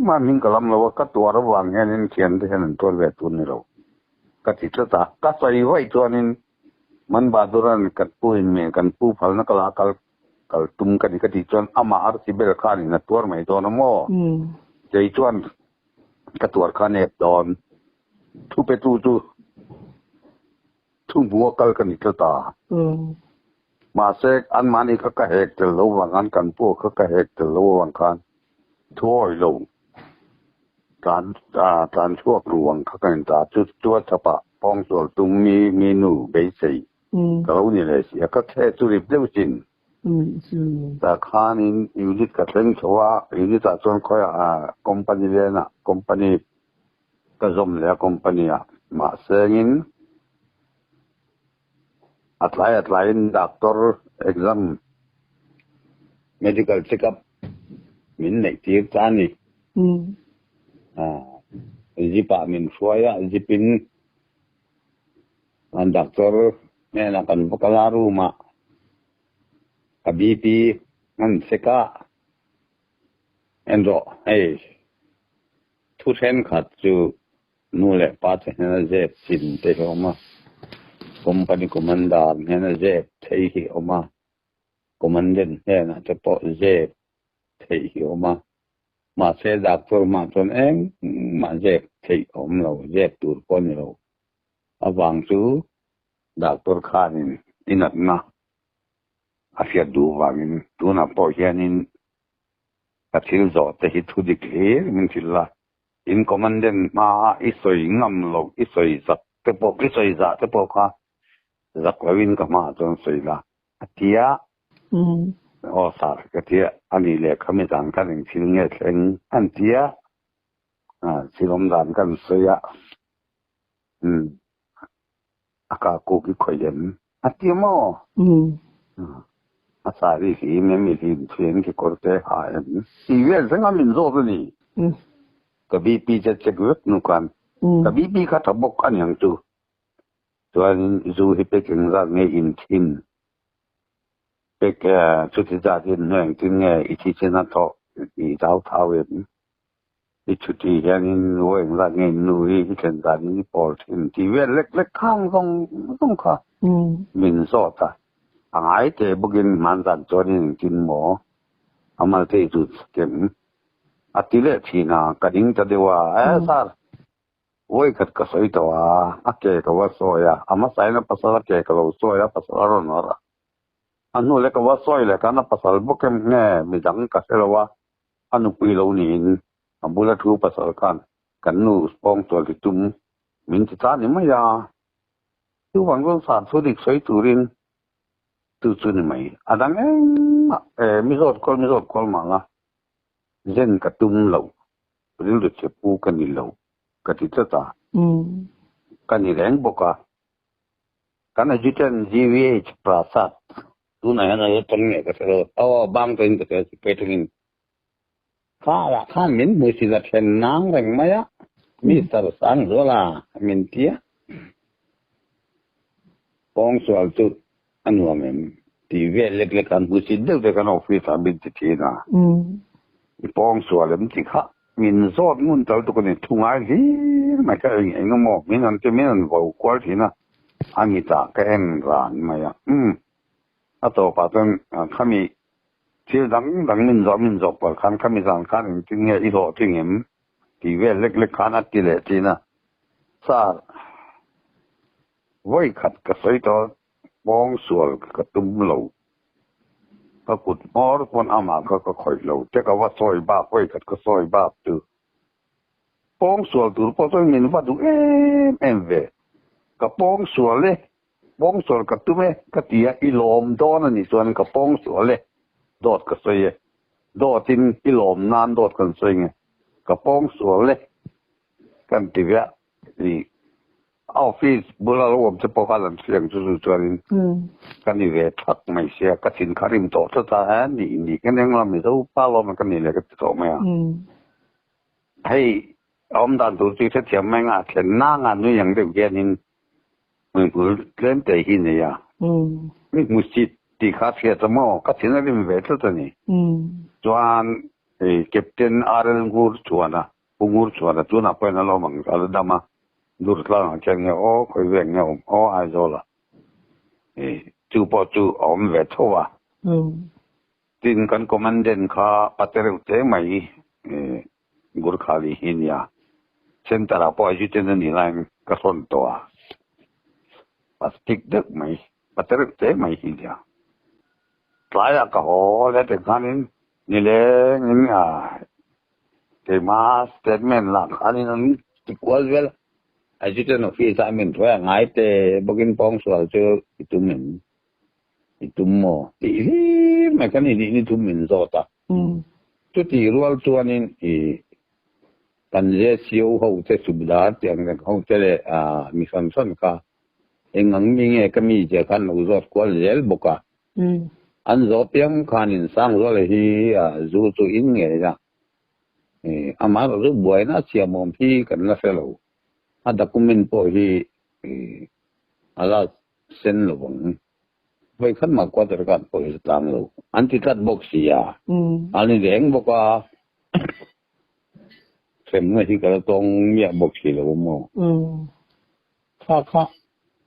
ma min kalam lo ka tu ar wang nge nin khian de han to ve tu ni lo ka ti ta ka sai wai to nin man ba duran ka pu in me kan pu phal na kala kal tum ka ti chon ama ar si bel khan na tur mai to na mo jei chuan ka tur khan e don thu pe tu thu buwa kal kan ta ma se an mani ka hek te lo wang an kan pu ka hek te lo wang khan thoi lo tan chuak ruang ka kan ta chu chapa pong sol tum mi nu be sei ka lo ni le sia ka the chu rip deu chin ta khan in unit ka thleng chowa unit ta chon khoya company le na company ka zom le company ma sengin apply in doctor exam medical checkup min nei ti tani jipa min suaya jipin an doctor ne na kan pokalaru ma BP an seka enro hey thu sen khat chu nu le pa chen na je sin te ma company commander hena je thei hi oma commandant hena te po je thei hi oma ma se doctor ma chon eng ma je thei om lo je tur kon lo awang chu doctor khanin inat na afia du wangin tu na po hianin kathil zo te hi thu dik he min thilla in commandant ma isoi ngam lo isoi zak te po isoi za te po kha zakwawin ka ma chon soila atia o sar ka tia ani le khami dan ka ring thil nge thleng an tia silom dan kan soya aka ko ki khoyen atia mo asari hi me mi hi thien ki korte ha en si wel senga min zo ni ka bi pi che che gut nu kan กับบีขัดบกอันอย่างจูส่วนจูที่เป็นกินรักเงยอินทินเป็นชุดที่จะดินเงยกินเงยอิทิเชนัทโตอีดาวท้าวเองอีชุดที่ยังเวงรักเงยนุยที่เป็นการนี้พอทินที่เวลเล็กๆข้างต้องค่ะมินโซตาหายใจบุกินมันจันจวนกินหมออามาเตจุดเต็มอาทิเลทีน่ะกระดิ่งจะเดียวซาร์โอ้ยขัดกระสอยตัวอาเกะก็ว่าซอยอามาใส่น้ำภาษาเกะก็เราซอยภาษาร้อนอะไรอันนู้นเล็กก็ว่าซอยเลยกันน้ำภาษาบุกเง่ไม่จังก็เสร็จแล้วว่าอันนู้นปีเรานี่อันบุรุษทูภาษากันนู้นปองตัวที่ตุ้มมินจิตานี่ไม่ยาทุกวันก็สารสุดิกสอยตุรินตุจุนี่ไม่อันนั้นมิโซดคอลมาละเล่นกระตุ้มเราหรือหลุดเจ็บปูกันนี่เรากติดตากันนี่แรงบกกันจุดนั้น GVH ปราศาสตร์ตัวไหนนะตรงนี้ก็จะเอาบางตัวนี้ก็จะไปตรงนี้ข้ามินมือสิจะเห็นนางแรงไหมอ่ะมีสารสังหรือล่ะมินเทียปองสวลจุดอันว่ามันที่เวลเล็กๆกันมือสิเด็กๆกันออฟฟิศบินทีนะปองสวลมันที่ข้ามินโซดงุนเจ้าตัวนี้ทุ่งไอ้ที่ไม่ใช่เองก็มองมินอันที่มินบอกกว่าที่นะอันนี้ตาแก่นร้านไหมอ่ะอ่ะต่อไปตอนข้ามีที่ดังมินจบว่าข้ามีสารข้าจริงๆอีโรจริงๆที่เวลเล็กๆข้านัดที่เละที่นะซาไว้ขัดกระใสตัวปองสวลกระตุ้มเหลาก็กุดมอร์คนอามาก็คอยเหลาแต่ก็ว่าซอยบาปไว้ขัดก็ซอยบาปตัวปองสวลตัวพอต้องมินว่าดูเวกระปองสวลเลยปองสวลกระตุ้มก็ตีอีหลอมดอนนี่ส่วนกระปองสวลเลยโดดกระใสโดดทินอีหลอมนานโดดกันใส่ไงกระปองสวลเลยกันตีเวะนี่ออฟฟิศบุรุษผมจะพอกันเสียงจุดๆนี้กันนี่เวทักไม่เสียก็สินคาริมโตสุดท้ายนี่กันยังเราไม่รู้ป้าเรามันกันนี่แหละก็จะโตไหมอ่ะให้อมดันตัวที่เทียมไม่ง่ายเห็นหน้างานนี่อย่างเดียวแค่นี้มือเล่นแต่หินเนี่ยนี่มุสิตีขาเสียสมองก็สินอะไรไม่เวทตัวนี้จวนแคปเทนอาร์เอลงูชวนนะงูชวนนะตัวน่ะเป็นอะไรมั่งอะไรดำมาดูดล่างเช่นเงี้ยโอ้คอยเวียงเงี้ยโอ้ไอโซล่ะจูปอจูอมเวทัวตินกันคอมมานเดนข้าปัตเตอร์เตไม่กุรขาลีหินยาเส้นตาปอยจุดนั้นนี่แหละก็ส่วนตัวพลาสติกเด็กไม่ปัตเตอร์เตไม่หินยาหลายอย่างก็โหแล้วแต่การนี่เลยนี่เทมาสเตทเมนต์หลักอันนี้นั่นที่กวนเวลไอ้จุดนั้นออฟฟิศมินทั่วง่ายแต่บุกินปองสวลเจอitu min itu mo ini macam ini itu min zota tu ti rual tuan ini tanje siu hau te subdat yang hau te mi samson ka engang minge kami je kan uzot kwal yel boka an zot yang kanin sang zo le hi zu tu in nge ja amar ru buena siamom hi kan la felo a document po hi ala sen lo bang vai khan ma kwa der kan po islam lo anti tat box ya ani deng boka sem ngai hi ka tong ya box lo mo kha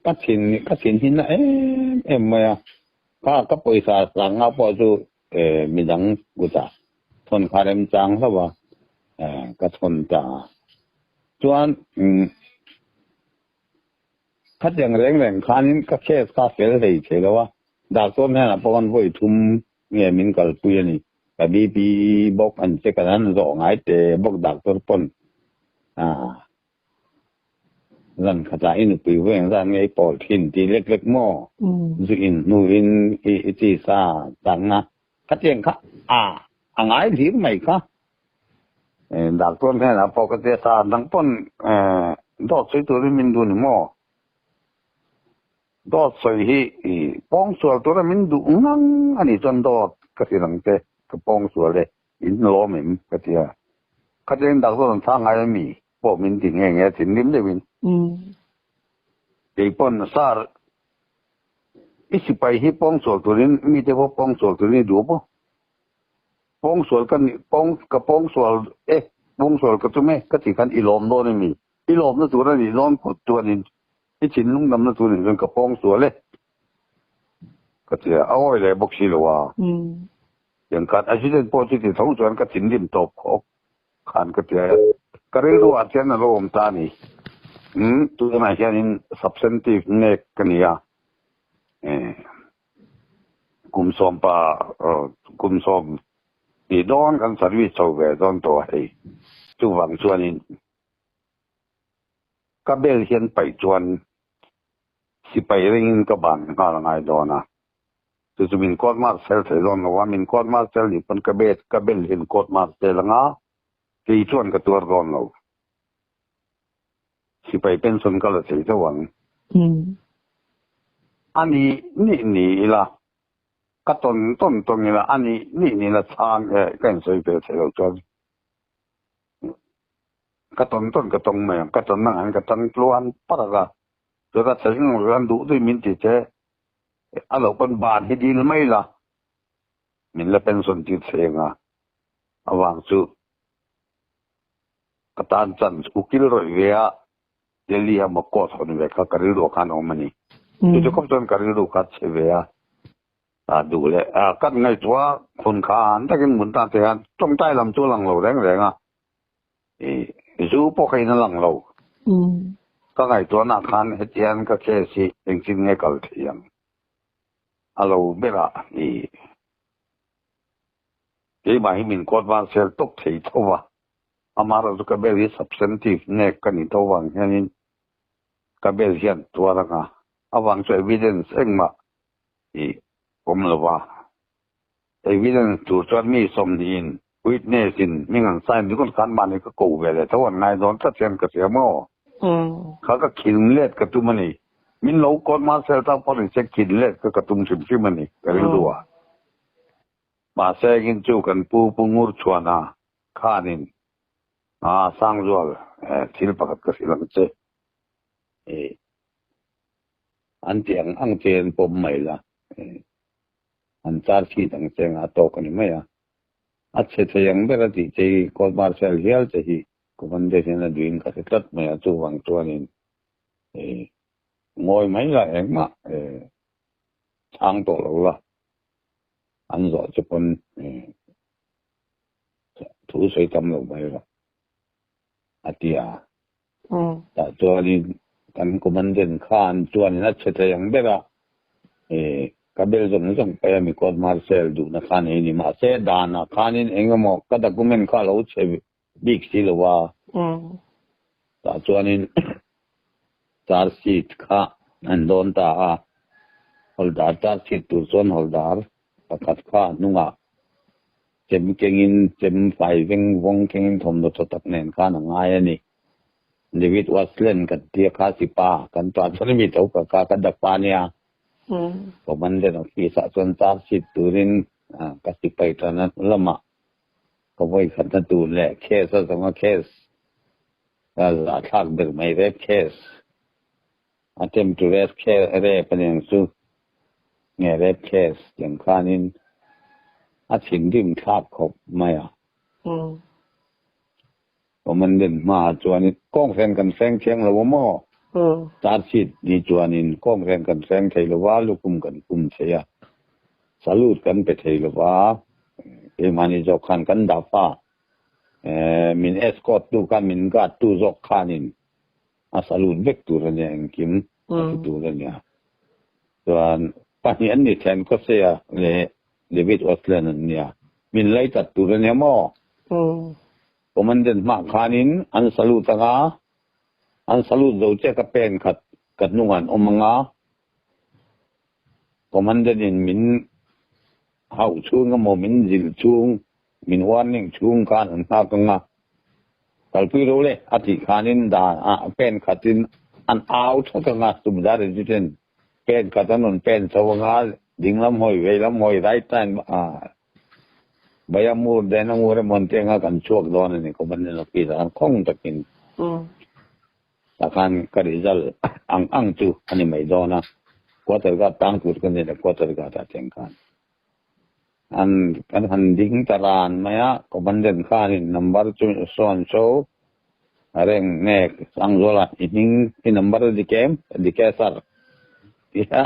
ka thin hin na ma ya ka poisa sang a po ju mi dang gu ta thon kharem chang la wa ka thon ta chuanคัดอย่างแรงๆคานี้ก็แค่คาเฟ่เลยเฉยแล้วว่าดากต้นนี่นะพอมันไปทุ่มเงี้ยมินกับปุยนี่กับบีบอกอันเจกันนั้นสองไอ้แต่บอกดากต้นปนนั่นขจายอินปุยเว้งร้านไงปอดหินที่เล็กๆหม้อจูอินนูอินอีจีซาตังนะคัดอย่างค่ะไงที่ไม่ค่ะดากต้นนี่นะพอกระเทียซาดังปนดอกสวยตัวนี้มินดูนี่หม้อดอดใส่ฮีปองสวลตัวนั้นมันดูงั้งอันนี้จนดอดก็ที่หลังเตะกับปองสวลเลยอินล้อมเหม็นก็ที่ขัดเองดักตัวนั้นทางไงมี po min ti nge tin lim de min ti pon sar isi pai hi pong sol turin mi te pong sol turin du po pong sol kan pong sol pong sol ka tume ka ti kan ilom do ni mi ilom na tu na ni lom ko tu ni i chin lung nam na tu ni ka pong sol le ka ti awoi le bok si lo wa yang kat accident po ti thong chuan ka tin lim top kho khan ka ti ka re ru a chen na lo om ta ni tu na hian in substantive ne kania kum som ti don kan service so ve don to ai tu wang chuan in ka bel hian pai chuan si pai ring ka ban ka la ngai do na tu min court martial se don wa min court martial ni pon ka bel hin court martial nga ti chuan ka tur don lo si pai pension ka la se to wang ani ni la ka ton ni la ani ni la chang kan soi pe se lo chuan ka ton me ka ton na an ka tan tluan para ga to ka thing ran du du min ti che alo kon ban hi dil mai la min la pension ti thenga awang chu ka tan chan ukil roi ve a delhi ha mo ko thon ve ka kari ro khan o mani tu ko ton kari ro ka che ve a ta du le ka ngai chwa khun khan ta kin mun ta te an trong tai lam chu lang lo reng reng a zu po kai na lang lo ka ngai to na khan he tian ka che si eng chin nge kal thiam alo bera ke mai min kot van sel tok thei thowa amara zu ka bel substantive ne kani to wang hianin ka bel hian tuara nga awang chu evidence engma kom lawa evidence tu chuan mi som din witness in mingan sign ni kon kan mani ka ko vele to wan ngai don ta chen ka siamo kha ka khin let ka tu mani min lo kon ma sel ta pon che khin let ka tum chim chim mani ka ri duwa ma se gin chu kan pu ngur chuana khanin sang zual thil pakat ka silang che an tiang ang chen pom mai la an char chi dang cheng a to kan mai a che che yang bera ti che ko marshal hial che hi ko bande sen la duin ka tat mai a chu wang chuanin ngoi mai la eng ma chang to lo la an zo che pon thu sei tam lo mai la atia ta chuanin kan ko bande khan chuanin a che che yang bera kabel zong pa mi ko marcel du na khan ni ma se dana khanin engamo ka document kha lo che big silwa ta chuanin char seat kha an don ta holdar ta seat tu zon holdar pakat kha nunga chem kengin chem fai veng wong kengin thom do tak nen kha na ngai ani david waslen ka tia kha sipa kan ta chani mi to ka dak pa nia Komandan office chuan char seat turin ka sipai tana lama ko voi khatna tu le case zonga case la thak ber mai rape case attempt to rape case rape panen su nge rape case yang khanin a thing dim thak khop maya Komandan ma chuan kong fen kan seng cheng lo mo char seat ni chuanin kong ren kan seng thei lowa lukum kan kum cheya salut kan pe thei lowa e mani jo khan kan da pa min escort tu kan min gat tu jok khanin a salut vek tu ran yang kim tu ran ya chuan pani an ni then ko se ya le david oslan nia min lai tat tu ran ya mo commandant ma khanin an salut anga an salut zo che ka pen kat nungan omanga commandant in min hau chung mo min zil chung min warning chung kan an ta kanga kalpi ro le ati khanin da pen khatin an out kanga tum da resident pen katanon pen sawanga dinglam hoi velam hoi right time bayamur denamur montenga kan chuak don ni commandant office an khong takin แต่การก็ได้จะอังจูอันนี้ไม่โดนนะกว่าแต่ก็ตั้งจุดกันเนี่ยกว่าแต่ก็จะเจงกันอันดิ้งตารางไหมอ่ะก็บันเดินข้านี่ number จุดส่วนโซ่เร่งเนกสังโซล่ะอีนิ่งที่ number ดีเกสร์ที่ฮะ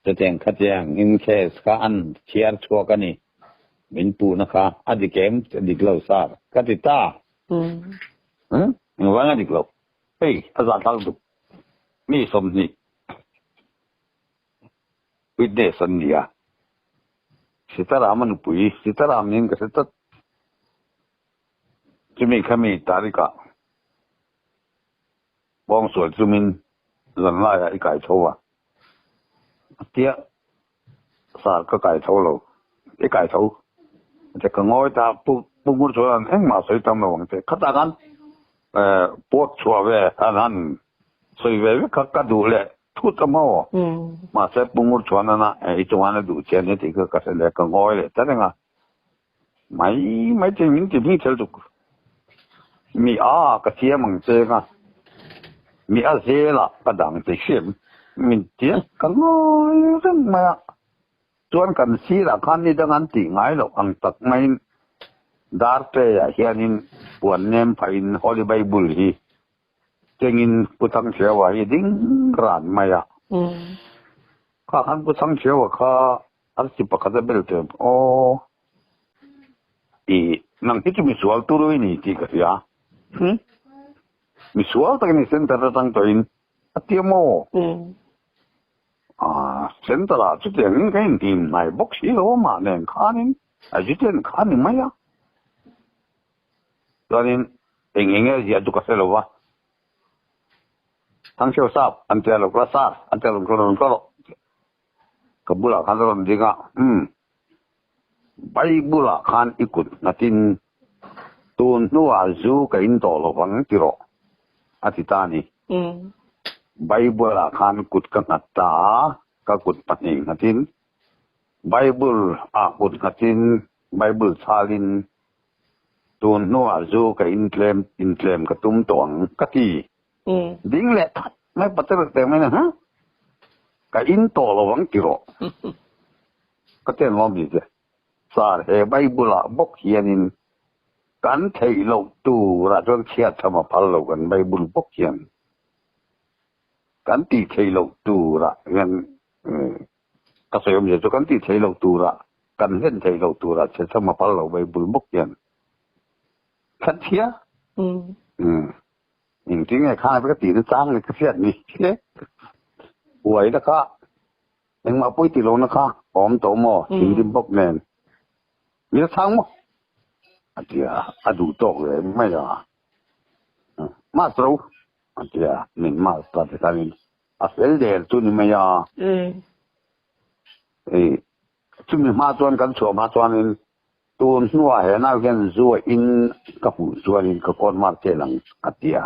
จะเจงขัดแย้ง in case ข้าอันเชียร์ชัวกันนี่มินปูนะคะอดีเกมจะดีกล่าวสารกัติตาว่างั้นดีกล่าวเฮ้ยอาจารย์ทั้งดุมีสมนิวิเดสันเดียสิตารามันปุยสิตารามินก็สิตาจุมีขมีตาริกะบองสวยจุมินหลังไล่ไอ้ไก่โชวะเตี้ยสารก็ไก่โชว์เราไอ้ไก่โชว์จะก็งอยตาปุ๊บชัวร์เอ็งมาสวยทำมาหวังเตะขัดกันปวดชัวร์เว้ยอันนั้นสวยเว้ยก็ดูเลยทุกทั้งหมดมาเสพปุ๊บชัวร์นั่นนะไอ้จังหวะนั้นดูเชนนี่ที่ก็เสร็จแล้วก็งอยเลยแต่เนี่ยไม่จริงมินที่มีเชลตุกมีก็เทียมมันเจอมีเสียละก็ดังเสียมมินเทียก็งอยเรื่องมาส่วนกันสีละคันนี้ดังนั้นตีง่ายหรอกอังตักไม่ดาร์เตยเฮียนินปวนเนมไปอินฮอลลีไบเบิลฮีเจงินพุทธังเชียวว่าฮีดิ้งกรานมาข้าขันพุทธังเชียวว่าข้าอันสิปะคัดเบลเตมโอ้นั่งที่จะมีสวลตุรุยนี่ที่กันยามีสวลตั้งนี่เซนเตอร์ตั้งตัวอินอัตยโมเซ็นตราจุดอย่างนี้ก็ยังทีมนายบ็อกซี่เรามาเนี่ยข้านี่จุดอย่างข้านี่ไม่อะตอนนี้เองจะดูกันเสร็จแล้ววะทั้งเช้าซับอันเจริญกระซ่าอันเจริญกระโดดกระโดดกับบุรุษขันตอนนี้ก็ไปบุรุษขันอีกุดนัดที่ตูนนัวจูกับอินโตโลฟังติโรอาทิตานี่Bible akan kut kata kakut paning natin Bible akut natin Bible salin tun no azu ka inclaim katum tong kati ding le mai patar te mai na ha ka in to lo wang tiro ka ten lom bi je sar he Bible bok hianin kan thei lo tu ra jon chia thama phal lo kan Bible bok hianกันตีเทโลตูระงั้นก็สยมจะกันตีเทโลตูระกันเล่นเทโลตูระเชื่อมาพัลเราไปบุญบกยันขัดเชียจริงๆไอ้ข้าไปก็ตีนจ้างเลยก็เสียนี่หวยนะคะยังมาปุ้ยตีโลนะคะหอมโตมอถึงดิมบกแมนมีทั้งมั้งอันเดียดูโตเลยไม่หรอมาสู้อันเดียนี่มาสตาร์ทกันอาเซลเดลตุนี่ไม่ยาจุดนี้มาจวนกันชัวมาจวนนี่ตัวนัวเห็นเอาแค่ชัวอินกับผู้ชัวนี่ก็คนมาเจริญอันเดีย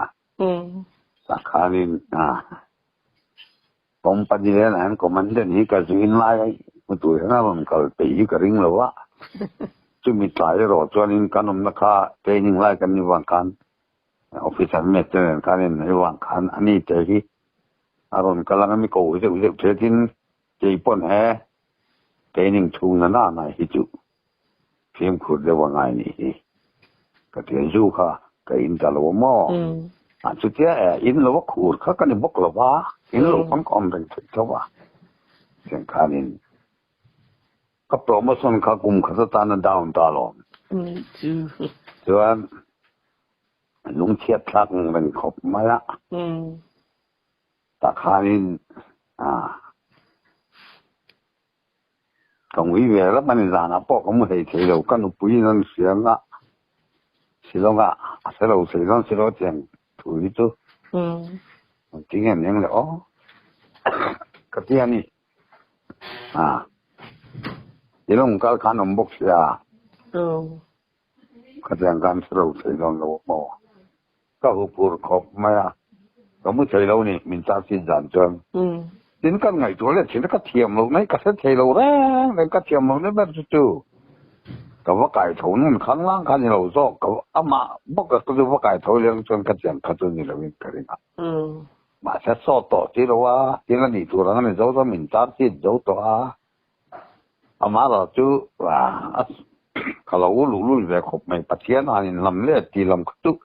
สักครั้งนี้ผมปฏิเสธนั้นก็มันเดินนี้ก็จะอินไลน์มันตัวนั้นมันก็ไปอีกริ่งแล้ววะจุดมีหลายรอจวนนี้กันนนะคะเทรนนิ่งไลน์กันนี่วันกันออฟฟิศเมทเนี่ยการนี่ในวันกันอันนี้เจอที่อารมณ์กำลังมีโก้เจ้าเจ้าที่เจ้าปนแห่เทรนนิ่งทุ่งนั่นน่ะนายฮิจูเพียงขุดเรื่องว่าไงนี่ก็เทียนจูค่ะก็อินตาลวมออันสุดท้ายอินลวกขุดเขาก็นี่บกลวะอินลวกฟังคอมเป็นเจ้าวะเสียงการนี่ก็โปรโมชั่นข้ากลุ่มข้าศึกตานดาวน์ตลอดส่วนลุงเชียดทักเป็นขบมาละตาคานินต้องวิเวแล้วมันจะน่าปอกมันให้เที่ยวกันปุยนั่นเสียงละสิลงอ่ะเสียงเจียงถุยตัวจริงอย่างนี้เลยอ๋อกระเทียนี่ยี่ลงก็ขนมบกเสียกระเทียมกันเสียงเราหมอก็หุบปูขบมาก็ไม่ใช่เรานี่มินตาสิจันจังดินกันไงตัวเล็กชิ้นก็เทียมเราไหนก็เสียเราแล้วแล้วก็เทียมเราเนี่ยแบบจู่ ก็ว่าไก่โถนั่นข้างล่างคันเราซอกก็อามาบอกก็คือว่าไก่โถเลี้ยงจนกระเจียนกระตุ้นนี่เราวิ่งกันอ่ะมาเสร็จสอดต่อที่เราว่าที่นั่นนี่ตัวเราเนี่ยเราต้องมินตาที่เราตัวอามาเราจู่ว่าเขาเราลู่ลู่แบบขบไม่ปัจเจียนอันนี้ลำเลียตีลำกระตุก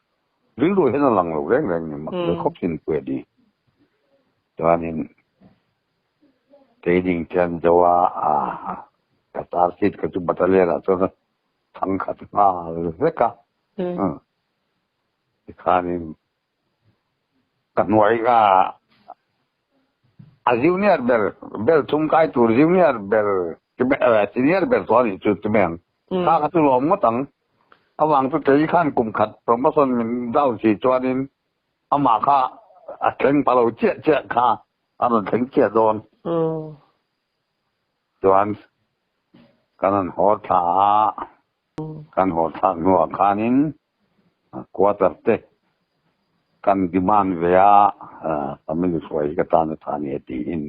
หรือด้วยให้นั่นหลังเราแรงๆนี่มันเลยขบสินเปิดดีแต่ว่านี่แต่จริงๆจะว่ากระตาสิทธิ์ก็จุบัตรเลี้ยละตัวนั้นทั้งขัดมาเลยก็ข้านี่กันไว้ก็อาจิวเนียร์เบลทุ่มไก่ตัวจิวเนียร์เบลซีเนียร์เบลตัวนี้จุดเมียงข้าก็ตัวหมดตั้งเอาวางตัวเตยข้านกลุ่มขัดโปรโมชั่นมันดาวสีจวนินเอามาข้าเข่งปลาเจี๊ยข้าอันนั้นเข่งเจี๊ยโดนจวนกันหัวท่ากันหัวท่าหัวขานินกวาดเตะกันดิมันเวียทำให้รู้สึกกระตันทานี่ตีอิน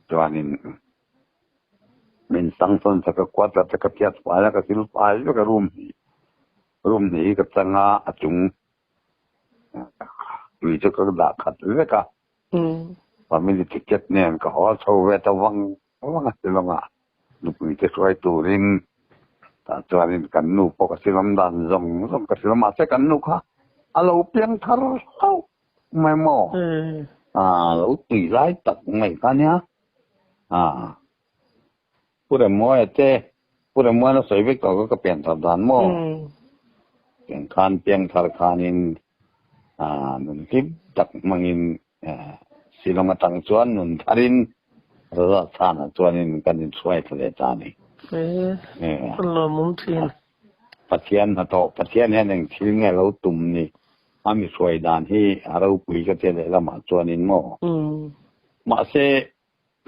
จวนนินมินสังสรรค์สักกวาดเตะกับเทียบไปแล้วก็สิลไปแล้วก็รุมนี้กับจังอาจุงวิจก็ด่าขัดเลยก็ทำให้รู้สึกเจ็บเนี่ยก็หัวโชว์เวทวังสิลงลูกวิจช่วยตัวริงแต่จวนนินกันนูปกสิลมดันจงก็สิลมาเสกันนูค่ะเราเพียงทาร์เขาไม่หมอเราตีไล่ตัดไม่กันเนี่ยผู้ใดมั่วเจ้ผู้ใดมั่วเราใส่ไว้ก็เปลี่ยนทางมั่วเปลี่ยนคานเปลี่ยนทาร์คานินนุ่นคลิปตัดมังอินสิลมาตั้งจวนนุ่นทารินเราทานจวนนินกันช่วยทะเลจานี่คนละมุมทีนปัจเจียนหัตถปัจเจียนเนี่ยหนึ่งที่ไงเราตุ่มนี่อามีช่วยด้านที่เราปุยก็เจริญละมาจวนนินโมมาเส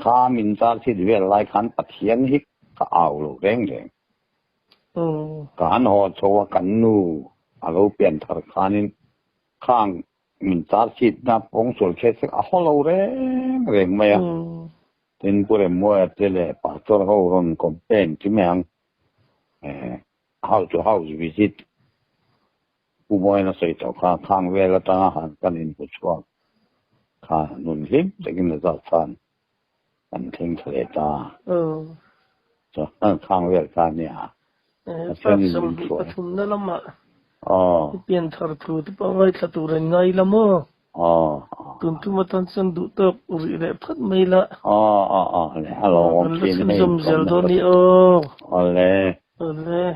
ข้ามินซาที่เวลาขันปัจเจียนฮิกก็เอาลูกแรงการหอโชว์กันนูเราเปลี่ยนทางขานินข้างมินซาที่นับองส่วนเคสเอาเราแรงไหมถึงผู้เรียนมัวเจริญปัจจุบันเขาลงคอมเป็นที่เมืองhouse to house visit ผู้บริหารสิทธิ์ข้างเวลาตั้งอาหารกันอินพุชว่าข้านุ่นหิมจะกินจะทานกันทิ้งทะเลตาจะข้างเวลาเนี่ยปัจจุบันปัจจุบันนั่นละมั้งเปลี่ยนทาร์ทูที่ป้าไว้ขัดตัวยังไงละมั้งตุนทุมาตันสันดุตบอุริเรพัดไม่ละเนี่ยเราคิดให้จมเจลตัวนี้เลย